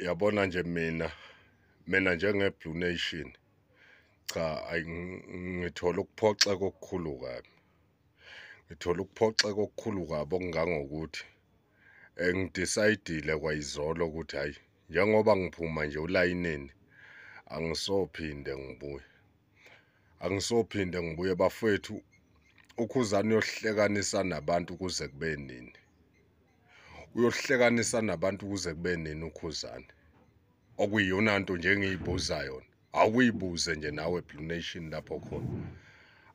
Yabona nje mina njenge-Blue Nation cha ngithola ukuphoxeka okukhulu kabi. Ngithola ukuphoxeka okukhulu kabi okungangokuthi ngidecide kwayizolo ukuthi hayi njengoba ngiphuma nje ulayinini angisophinde ngibuye bafethu. Ukhuzani uyohlekanisa nabantu kuze kube nini? Uyohlekanisa nabantu kuze kube nini ukhuzani? Okuyiyona nto nje engiyibuza yona. Awuyibuze nje nawe Blue Nation lapho khona.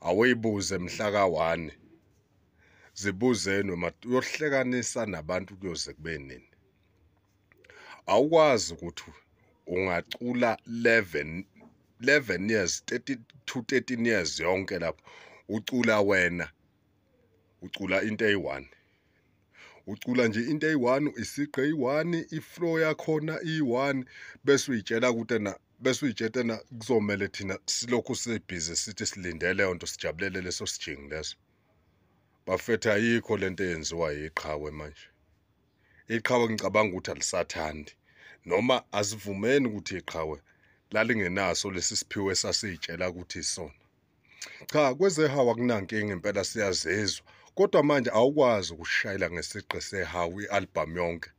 Awuyibuze mhla ka-1. Zibuzeni uyohlekanisa nabantu kuyoze kube nini? Awukwazi ukuthi ungacula 11 years 30 to 13 years yonke lapho ucula wena ucula into eyi-1. Ucula nje into eyi-1, isigqi eyi-1, iflow yakhona iyi-1 bese uyitshela ukuthi kuzomela thina silokhu sibhizi sithi silindele leyo nto sijabulele leso sijingi leso. Bafethu ayikho lento eyenziwa yiqhawe manje. Iqhawe ngicabanga ukuthi alisathandi noma asivumeni ukuthi iqhawe lalingenaso lesi siphiwo esasiyitshela ukuthi isona. Cha, kwezehawu akunankinga impela siyazizwa. Kodwa manje awukwazi ukushayela ngesiqi sehawu i-album yonke.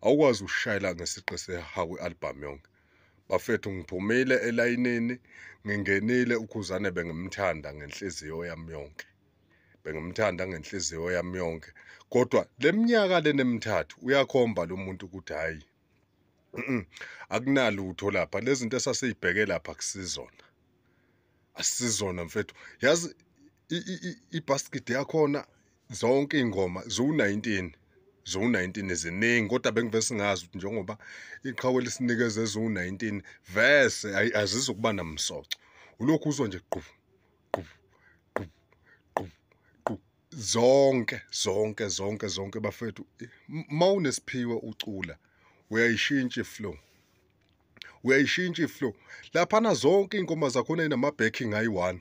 Awukwazi ukushayela ngesiqi sehawu i-album yonke. Bafethu ngiphumile elayinini, ngingenile ukhuzane bengimthanda ngenhliziyo yami yonke. Bengimthanda ngenhliziyo yami yonke. Kodwa leminyaka lenemithathu uyakhomba lo muntu ukuthi hayi akunalutho lapha. Lezi zinto esaseyibheke lapha kusizona. Asizona mfethu. Yazi ibasket yakhona zonke ingoma zu-19 ziningi kodwa bengivese singazi ukuthi njengoba iqhawe lisinikeze zu-19 vese azizokuba namsoco. Ulokhu uzwa nje qhu zonke bafethu. Mawunesiphiwe ucula uyayishintsha iflow. Laphana zonke ingoma zakhona inama backing ayi-1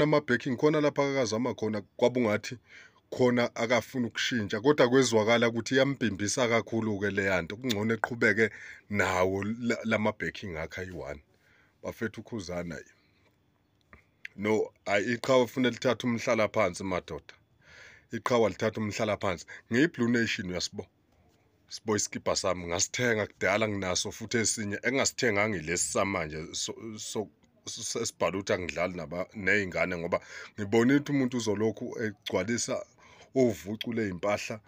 ama-backing khona lapha akazama khona kwabungathi khona akafuna ukushintsha kodwa kwezwakala ukuthi iyambhimbisa kakhulu-ke leyanto. Kungcono eqhubeke nawo lama-backing akhe ayi-1. Bafethu ukhuzana no iqhawe kufanele lithathe umhlala phansi madoda. Iqhawe lithatha umhlala phansi. Ngiyi-Blue Nation uyasibo. Sibo iskipa sami ngasithenga kudala nginaso futhi esinye engasithenganga ilesi samanje sesibhala ukuthi angidlali nezingane ngoba ngibona ukuthi umuntu uzolokhu egcwalisa uvucule izimpahla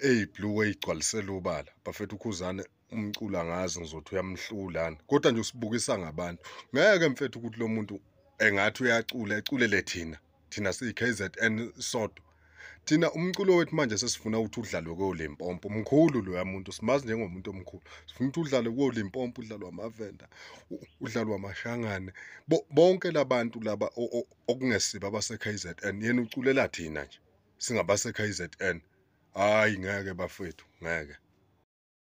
eyi-blue eyigcwalisela ubala. Bafethu ukhuzane umculo angazi ngizothi uyamhlulana kodwa nje usibukisa ngabantu. Ngeke mfethu ukuthi lo muntu engathi uyacula eculele thina siyi-KZN sodwa. Thina umculo wethu manje sesifuna ukuthi udlalwe koLimpopo. Mkhulu loya muntu, simazi njengomuntu omkhulu. Sifuna ukuthi udlalwe koLimpopo, udlalwe amavenda, udlalwe amashangane. Bonke labantu laba okungesiba base-KZN. Yena uculela thina nje singabase-KZN. Hayi ngeke bafethu, ngeke.